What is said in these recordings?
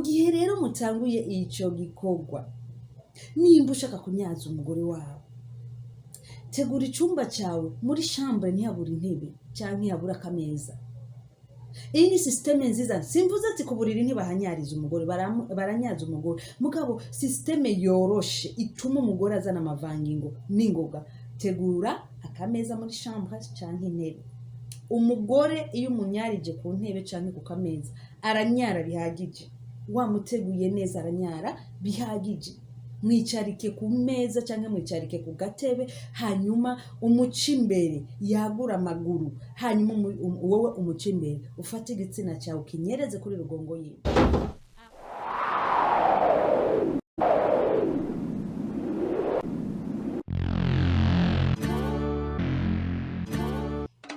gihe rero mutanguye ico gikorwa, nimba ushaka kunyaza umugore wawe, tegura icumba cawe muri chambre ntihabura intebe canke ntihabura akameza. Iyi ni systeme nziza. Simvuze ati ku buriri ntibahanyariza umugore, baranyaza umugore, mugabo systeme yoroshe ituma umugore azana amavangingo n'ingoga. Tegura akameza muri chambre canke intebe. Umugore iyo umunyarije ku ntebe canke ku kameza aranyara bihagije, wamuteguye neza aranyara bihagije. Mwicarike ku meza canke mwicarike ku gatebe, hanyuma umuca imbere, yagura amaguru, hanyuma wowe umuca imbere, ufate igitsina cyawe ukinyereze kuri rugongo yiwe.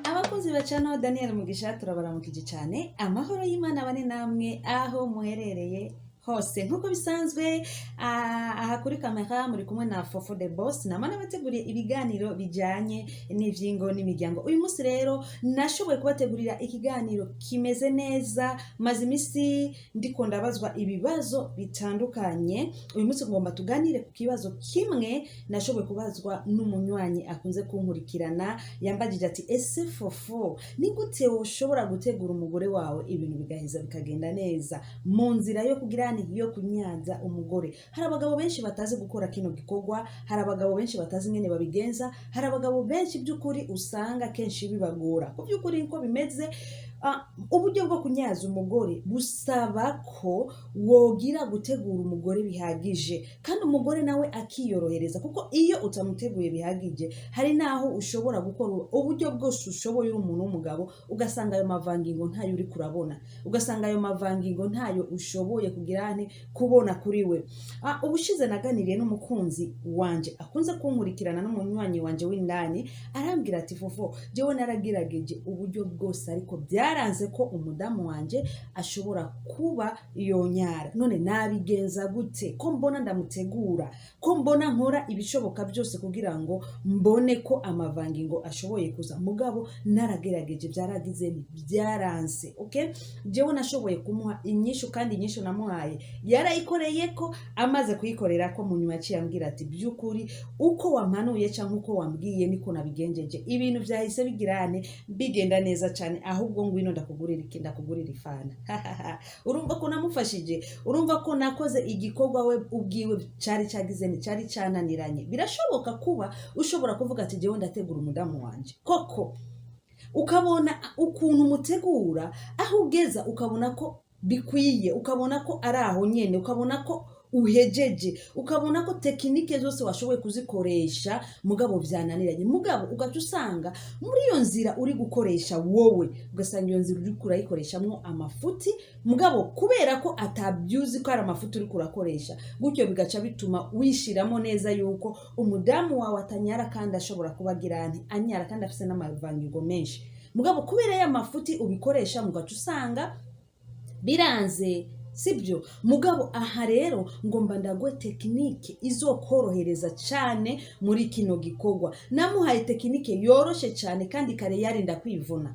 Abakozi bacana Daniel Mugisha turabaramukije cyane, amahoro y'Imana bane namwe aho muherereye hose. Nkuko bisanzwe aha kuri kamera muri kumwe na Fofo the Boss, namana bateguriye ibiganiro bijanye n'ivyingo n'imiryango. Uyu munsi rero nashoboye kubategurira ikiganiro kimeze neza, maze imisi ndiko ndabazwa ibibazo bitandukanye. Uyu munsi ngomba tuganire ku kibazo kimwe nashoboye kubazwa n'umunywanyi akunze kunkurikirana, yambagije ati ese Fofo ni gute ushobora gutegura umugore wawe ibintu bigaheza bikagenda neza mu nzira yo kugira yo kunyaza umugore? Hari abagabo benshi batazi gukora kino gikorwa, hari abagabo benshi batazi ingene babigenza, hari abagabo benshi by'ukuri usanga kenshi bibagora. Ku by'ukuri niko bimeze. Uburyo bwo kunyaza umugore busaba ko wogira gutegura umugore bihagije, kandi umugore nawe akiyorohereza, kuko iyo utamuteguye bihagije hari naho ushobora gukora uburyo bwose ushoboye uri umuntu w'umugabo, ugasanga ayo mavangingo ntayo uri kurabona, ugasanga ayo mavangingo ntayo ushoboye kubona kuri we. Ubushize naganiriye n'umukunzi wanje akunze kunkurikirana n'umunywanyi wanje w'indani, arambwira ati Fofo, jewe naragerageje uburyo bwose ariko byaranze ko umudamu wanje ashobora kuba yonyara. None nabigenza gute? Ko mbona ndamutegura, ko mbona nkora ibishoboka byose kugira ngo mbone ko amavangingo ashoboye kuza, mugabo naragerageje byaragize byaranze. Okay, jewe nashoboye kumuha inyishu, kandi inyishu namuhaye yarayikoreye ko, amaze kuyikorera ko mu nyuma yaciye ambwira ati by'ukuri uko wampanuye cyangwa uko wambwiye niko nabigenjeje, ibintu byahise bigenda neza cyane, ahubwo ngwino ndakugurira ifana. Urumva ko namufashije? Urumva ko nakoze igikorwa we ubwiwe cyari cyananiranye? Birashoboka kuba ushobora kuvuga ati jewe ndategura umudamu wanje, koko ukabona ukuntu mutegura, aho ugeza ukabona ko bikwiye, ukabona ko ari aho nyene, ukabona ko uhejeje, ukabona ko tekinike zose washoboye kuzikoresha, mugabo byananiranye. Mugabo ugaca usanga muri iyo nzira uri gukoresha wowe, ugasanga iyo nzira uri kurayikoreshamwo amafuti, mugabo kubera ko atabyuzi ko ari amafuti uri kurakoresha, gutyo bigaca bituma wishiramo neza yuko umudamu wawe atanyara, kandi ashobora kubagira anyara kandi afise n'amavangingo menshi, mugabo kubera ya mafuti ubikoresha mugaca usanga biranze, sibyo? Mugabo aha rero ngomba ndagwe tekinike izokorohereza cyane muri kino gikorwa. Namuhaye tekinike yoroshe cyane, kandi kare yarinda kwivuna,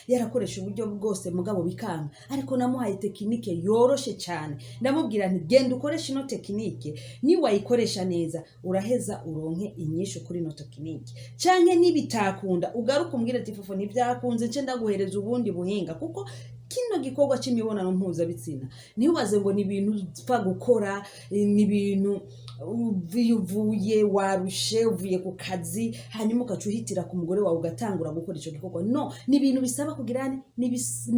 yarakoresha uburyo bwose mugabo bikanga, ariko namuhaye tekinike yoroshe cyane. Ndamubwira nti genda ukoresha ino tekinike, ni wayikoresha neza uraheza uronke inyishu kuri ino tekinike, canke nibitakunda ugaruka umbwira ati Fofo nibyakunze nce ndaguhereza ubundi buhinga, kuko kino gikorwa cy'imibonano mpuzabitsina ntibaze ngo ni ibintu upfa gukora, ni ibintu uvuye warushe, uvuye ku kazi hanyuma ugacuhitira ku mugore wawe ugatangura gukora icyo gikorwa. No, ni ibintu bisaba kugirana, ni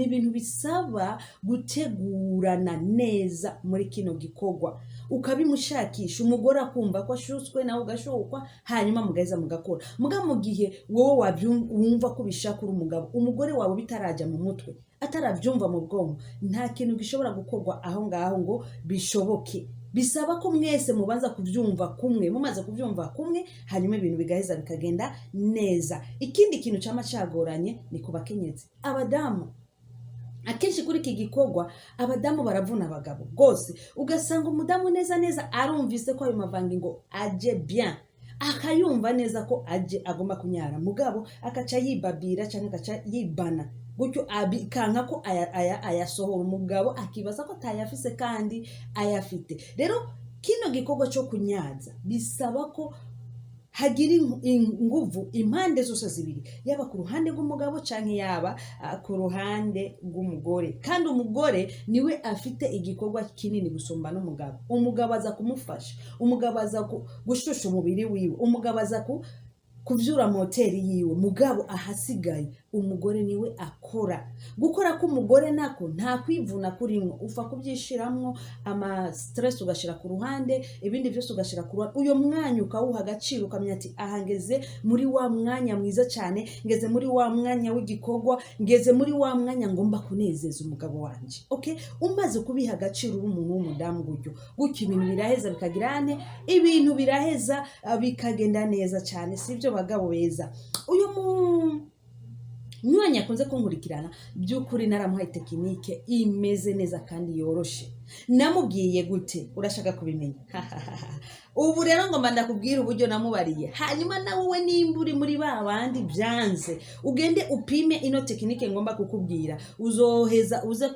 ibintu bisaba gutegurana neza muri kino gikorwa, ukabimushakisha, umugore akumva ko ashutswe nawe ugashokwa, hanyuma mugaheza mugakora. Mu gihe wowe wumva ko bishaka uri umugabo, umugore wawe bitaraja mu mutwe, atarabyumva mu bwonko, nta kintu gishobora gukorwa aho ngaho ngo bishoboke. Bisaba ko mwese mubanza kubyumva kumwe, mumaze kubyumva kumwe, hanyuma ibintu bigaheza bikagenda neza. Ikindi kintu cyama cyagoranye ni ku bakenyezi, abadamu. Akenshi kuri iki gikorwa abadamu baravuna abagabo rwose, ugasanga umudamu neza arumvise ko ayo mavangingo aje bien, akayumva neza ko aje agomba kunyara, mugabo akaca yibabira cyangwa akaca yibana, gutyo abikanka ko ayasohora, umugabo akibaza ko atayafise kandi ayafite. Rero kino gikorwa cyo kunyaza bisaba ko hagira inguvu impande zose zibiri, yaba ku ruhande rw'umugabo canke yaba ku ruhande rw'umugore. Kandi umugore niwe afite igikorwa kinini gusumba n'umugabo. Umugabo aza kumufasha, umugabo aza gushusha umubiri wiwe, umugabo aza kuvyura moteri yiwe, mugabo ahasigaye umugore niwe akora. Gukora k'umugore nako nta kwivuna kurimwo, ufa kubyishiramwo ama stress ugashira ku ruhande, ibindi byose ugashira ku ruhande, uyo mwanya ukawuha agaciro, ukamenya ati aha ngeze muri wa mwanya mwiza cyane, ngeze muri wa mwanya w'igikorwa, ngeze muri wa mwanya ngomba kunezeza umugabo wanje. Okay, umaze kubiha agaciro umuntu w'umudamu gutyo ibintu biraheza bikagirane, ibintu biraheza bikagenda neza cyane. Sivyo bagabo beza? Uyu mwanya akunze kunkurikirana by'ukuri naramuhaye tekinike imeze neza kandi yoroshe. Namubwiye gute? Urashaka kubimenya? Ubu rero ngomba ndakubwira uburyo namubariye, hanyuma nawe nimba uri muri babandi byanze, ugende upime ino tekinike ngomba kukubwira. Uzoheza uze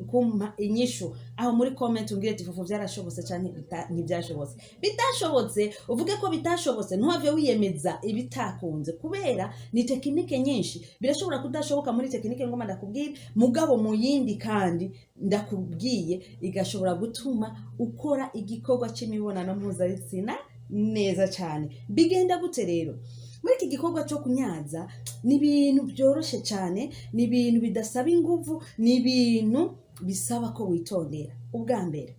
kumpa inyishu aho muri comment, umbwire ati Fufu byarashobotse cyane ntibyashobotse. Bitashobotse uvuge ko bitashobotse, ntuhave wiyemeza ibitakunze, kubera ni tekinike nyinshi. Birashobora kudashoboka muri tekinike ngomba ndakubwira, mugabo mu yindi kandi ndakubwiye igashobora gutuma ukora igikorwa cy'imibonano mpuzabitsina neza cyane. Bigenda gute rero? Muri iki gikorwa cyo kunyaza ni ibintu byoroshye cyane, ni ibintu bidasaba inguvu, ni ibintu bisaba ko witondera. Ubwa mbere,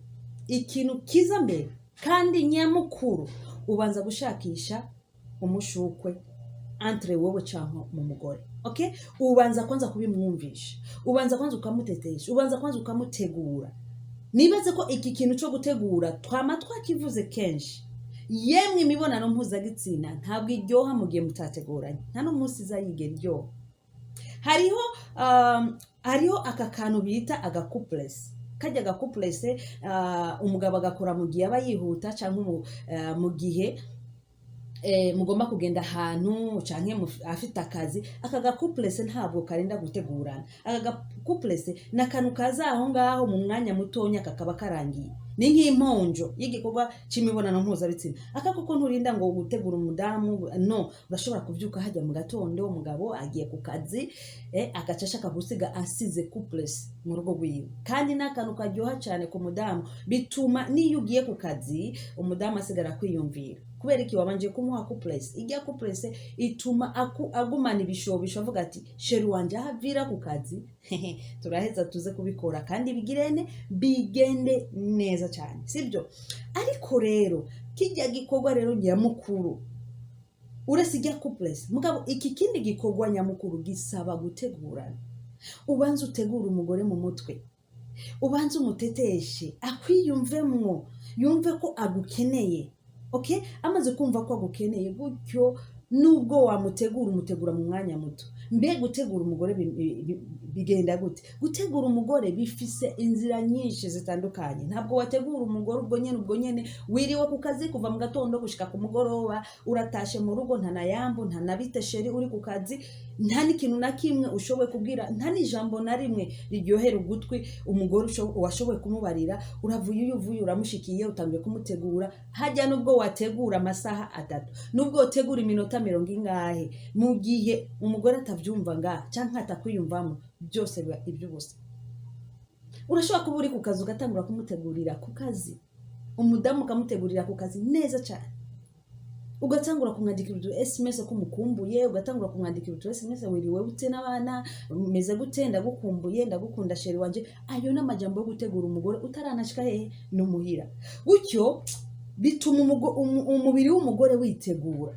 ikintu kiza mbere kandi nyamukuru, ubanza gushakisha umushukwe entre wowe cyangwa mu mugore. Okay, ubanza kwanza kubimwumvisha, ubanza kwanza ukamutetesha, ubanza kwanza ukamutegura. Nibaze ko iki kintu cyo gutegura twama twakivuze kenshi. Yemwe imibonano mpuzabitsina ntabwo iryoha mu gihe mutateguranye, nta n'umunsi izayigera iryoha. Hariho aka kantu bita agakuplesi. Kajya agakuplesi umugabo agakora mu gihe aba yihuta, cyangwa mu gihe mugomba kugenda ahantu canke afite akazi. Aka gakuplese ntabwo karinda gutegurana. Aka gakuplese nakantu kaza aho ngaho mu mwanya mutonya kakaba karangiye. Ni nk'imponjo y'igikorwa c'imibonano mpuzabitsina. Aka kuko nturinda ngo gutegura umudamu, no, urashobora kuvyuka hajya mu gatondo umugabo agiye ku kazi, agacasha kagusiga asize kuplese mu rugo rwiwe. Kandi nakantu karyoha cyane ku mudamu, bituma niyo ugiye ku kazi umudamu asigara kwiyumvira. Kubera iki? Wabanje kumuha kuplese. Ijya kuplese ituma agumana ibishobisho, avuga ati sheri wanje ahavira ku kazi turaheza tuze kubikora kandi bigende neza cyane, sibyo? Ariko rero kijya gikorwa rero nyamukuru uretse ijya kuplese, mugabo iki kindi gikorwa nyamukuru gisaba gutegurana. Ubanza utegura umugore mu mutwe, ubanza umuteteshe, akwiyumvemwo, yumve ko agukeneye. Okay, amaze kumva ko agukeneye gutyo, nubwo umutegura mu mwanya muto. Mbe gutegura umugore bigenda gute? Gutegura umugore bifise inzira nyinshi zitandukanye. Ntabwo wategura umugore ubwo nyene wiriwe ku kazi kuva mu gatondo gushika ku mugoroba, uratashe mu rugo nta nayambu, nta nabite sheri, uri ku kazi, nta n'ikintu na kimwe ushoboye kubwira, nta n'ijambo na rimwe riryohera ugutwi umugore washoboye kumubarira. Uravuye uramushikiye, utangiye kumutegura. Hajya nubwo wategura amasaha 3, nubwo utegura iminota 20 mu gihe umugore atavyumva canke atakwiyumvamo, byose biba iby'ubusa. Urashobora kuba uri ku kazi ugatangura kumutegurira ku kazi, umudamu ukamutegurira ku kazi neza cyane, ugatangura kumwandikira utu SMS ko umukumbuye, ugatangura kumwandikira utu SMS wiriwe ute n'abana, meze gute, ndagukumbuye, ndagukunda sheri wanje. Ayo n'amajambo yo gutegura umugore utaranashika no muhira. Gutyo bituma umubiri w'umugore witegura,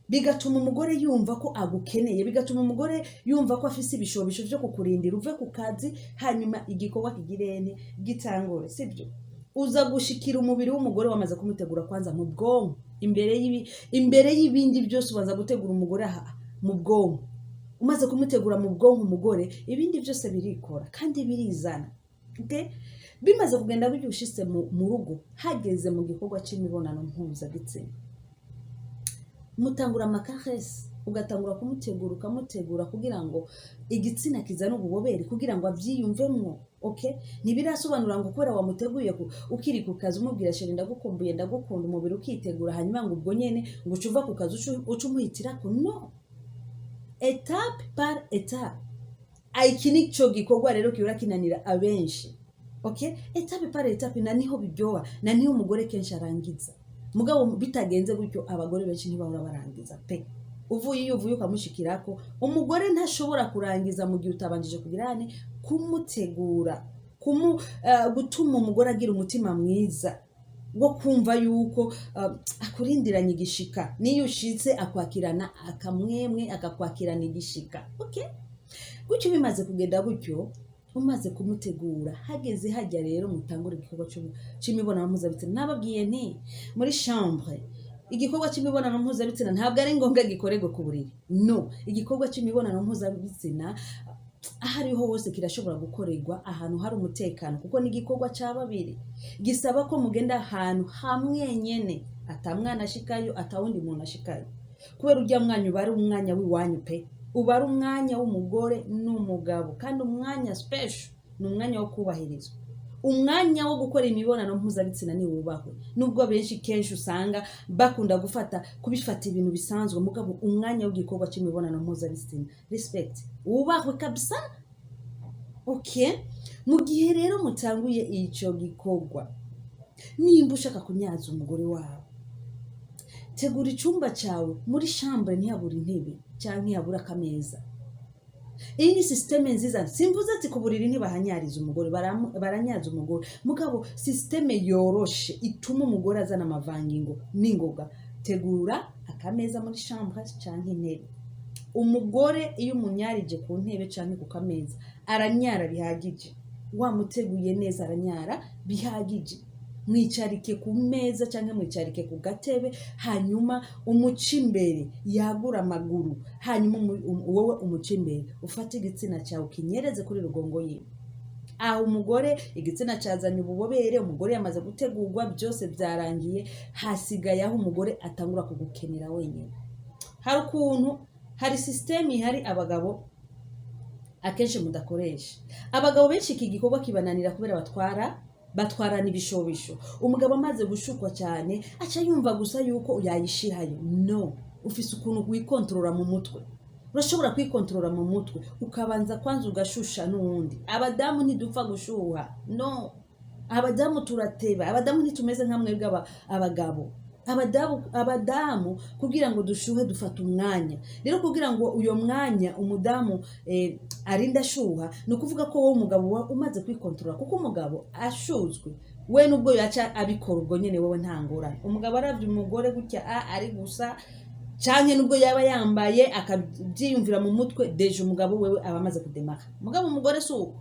bigatuma umugore yumva ko agukeneye, bigatuma umugore yumva ko afise ibishobisho byo kukurindira uve ku kazi, hanyuma igikorwa kigirene gitangore, sibyo? Uza gushikira umubiri w'umugore wamaze kumutegura kwanza mu bwonko. Imbere y'ibindi byose ubanza gutegura umugore mu bwonko. Umaze kumutegura mu bwonko umugore, ibindi byose birikora kandi birizana. Okay? Bimaze kugenda byushitse mu rugo, hageze mu gikorwa c'imibonano mpuzabitsina, mutangura amakaresi, ugatangura kumutegura kugira ngo igitsina kizane ububobere kugira ngo avyiyumvemwo. Okay, ntibirasobanura ngo kubera wamuteguye ukiri ku kazi umubwira sheri ndagukumbuye ndagukunda umubiri ukitegura hanyuma ngo ubwo nyene ngo ucuva ku kazi uca umuhitirako. No, etape par etape. Iki nico gikorwa rero kibura kinanira abenshi. Okay, etape par etape na niho biryoha, na niho umugore kenshi arangiza. Mugabo bitagenze gutyo abagore benshi ntibahora barangiza pe. Uvuye ukamushikirako umugore ntashobora kurangiza mu gihe utabanjije kugirane kumutegura, gutuma umugore agira umutima mwiza wo kumva yuko akurindiranye igishika, niyo ushitse akwakirana akamwemwe akakwakirana igishika. Okay, gutyo bimaze kugenda gutyo, umaze kumutegura hageze hajya rero mutangura igikorwa c'imibonano mpuzabitsina. Nababwiye nti muri chambre igikorwa c'imibonano mpuzabitsina ntabwo ari ngombwa gikorerwe ku buriri. No, igikorwa c'imibonano mpuzabitsina ahariho hose kirashobora gukorerwa ahantu hari umutekano, kuko ni igikorwa ca babiri gisaba ko mugenda ahantu hamwe nyene, atamwana ashikayo atawundi muntu ashikayo, kubera urya mwanya uba ari umwanya w'iwanyu pe, uba ari umwanya w'umugore n'umugabo, kandi umwanya special ni umwanya wo kubahirizwa. Umwanya wo gukora imibonano mpuzabitsina ni wubahwe, nubwo benshi kenshi usanga bakunda kubifata ibintu bisanzwe, mugabo umwanya w'igikorwa c'imibonano mpuzabitsina respect wubahwe kabisa. Okay, mu gihe rero mutanguye ico gikorwa, nimba ushaka kunyaza umugore wawe, tegura icumba cawe muri chambre, ntiyabura intebe canke ntiyabura akameza. Iyi ni systeme nziza. Simvuze ati ku buriri ntibahanyariza umugore, baranyaza umugore, mugabo systeme yoroshe ituma umugore azana amavangingo n'ingoga. Tegura akameza muri chambre canke intebe. Umugore iyo umunyarije ku ntebe canke ku kameza aranyara bihagije, wamuteguye neza aranyara bihagije. Mwicarike ku meza canke mwicarike ku gatebe, hanyuma umuca imbere, yagura amaguru, hanyuma wowe umuca imbere, ufate igitsina cyawe ukinyereze kuri rugongo yiwe. Aho umugore igitsina cazanye ububobere, umugore yamaze gutegurwa, byose byarangiye, hasigaye aho umugore atangura kugukenera wenyine. Hari systeme ihari abagabo akenshi mudakoresha. Abagabo benshi iki gikorwa kibananira kubera batwarana ibishobisho. Umugabo amaze gushukwa cyane aca yumva gusa yuko yayishirayo. No, ufise ukuntu wikontorora mu mutwe. Urashobora kwikontorora mu mutwe ukabanza kwanza ugashusha n'uwundi. Abadamu ntidupfa gushuha. No, abadamu turateba. Abadamu ntitumeze nka mwebwe abagabo. Abadamu kugira ngo dushuhe dufata umwanya. Rero kugira ngo uyo mwanya umudamu arinda ashuha, no kuvuga ko wowe umugabo umaze kwikontorora, kuko umugabo ashuzwe we nubwo yaca abikora ubwo nyene wowe ntangorane. Umugabo aravye umugore gutya ari gusa canke nubwo yaba yambaye akabyiyumvira mu mutwe, deje umugabo wewe aba amaze kudemaka. Mugabo umugore suko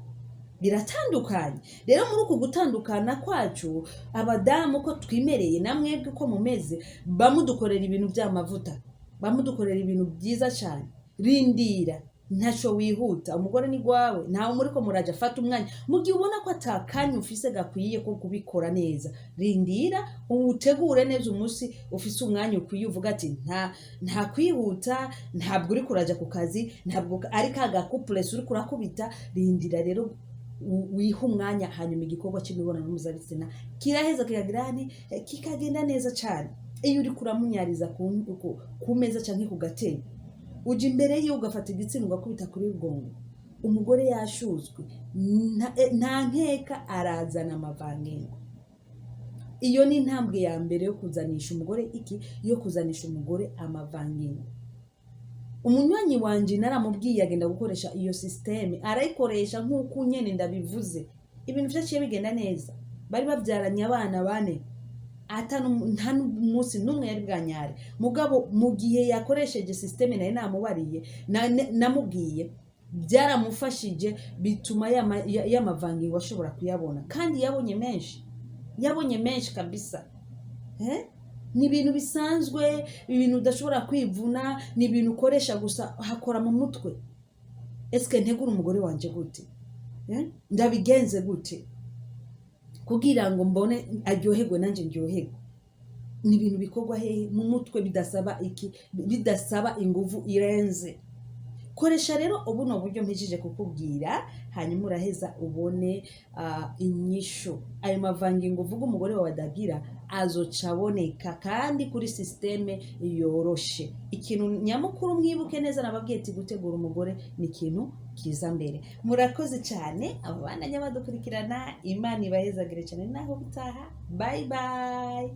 biratandukanye. Rero muri uku gutandukana kwacu abadamu ko twimereye, namwebwe ko mumeze, bamudukorera ibintu by'amavuta, bamudukorera ibintu byiza cyane. Rindira, ntaco wihuta, umugore ni gwawe, ntawe muri ko muraja, fata umwanya. Mu gihe ubona ko atakanya ufise gakwiye ko kubikora neza, rindira utegure neza umunsi ufise umwanya ukwiye, uvuga ati nta kwihuta, ntabwo uri kuraja ku kazi, ntabwo ari kaga couple uri kurakubita. Rindira rero wiha umwanya, hanyuma igikorwa cy'imibonano mpuzabitsina kiraheza kikagenda neza cyane. Iyo uri kuramunyariza ku meza canke ku gatebe, uje imbere yiwe ugafata igitsina ugakubita kuri rugongo, umugore yashuzwe, nta nkeka arazana amavangingo. Iyo ni intambwe ya mbere yo kuzanisha umugore yo kuzanisha umugore amavangingo. Umunywanyi wanje naramubwiye agenda gukoresha iyo systeme, arayikoresha nk'uko nyene ndabivuze, ibintu vyaciye bigenda neza. Bari bavyaranye abana 4, nta n'umunsi n'umwe yari bwanyare. Mugabo mu gihe yakoresheje systeme naye namubariye, namubwiye, byaramufashije, bituma y'amavangingo ashobora kuyabona, kandi yabonye menshi kabisa. Ni ibintu bisanzwe, ibintu udashobora kwivuna, ni ibintu ukoresha gusa, hakora mu mutwe. Eske ntegura umugore wanje gute? Ndabigenze gute kugira ngo mbone aryoherwe nanje ndyoherwe? ni ibintu bikorwa hehe mu mutwe, bidasaba inguvu irenze. Koresha rero ubuno buryo mpejije kukubwira, hanyuma uraheza ubone inyishu. Ayo mavangingo uvuga umugore wawe adagira azoca aboneka kandi kuri systeme yoroshe. Ikintu nyamukuru mwibuke neza, nababwiye ati gutegura umugore ni ikintu kiza mbere. Murakoze cyane abo bana nyabadukurikirana, Imana ibahezagire cyane, naho gutaha. Bye bye.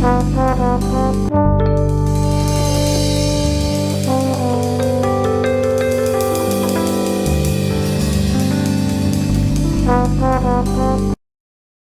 Thank you.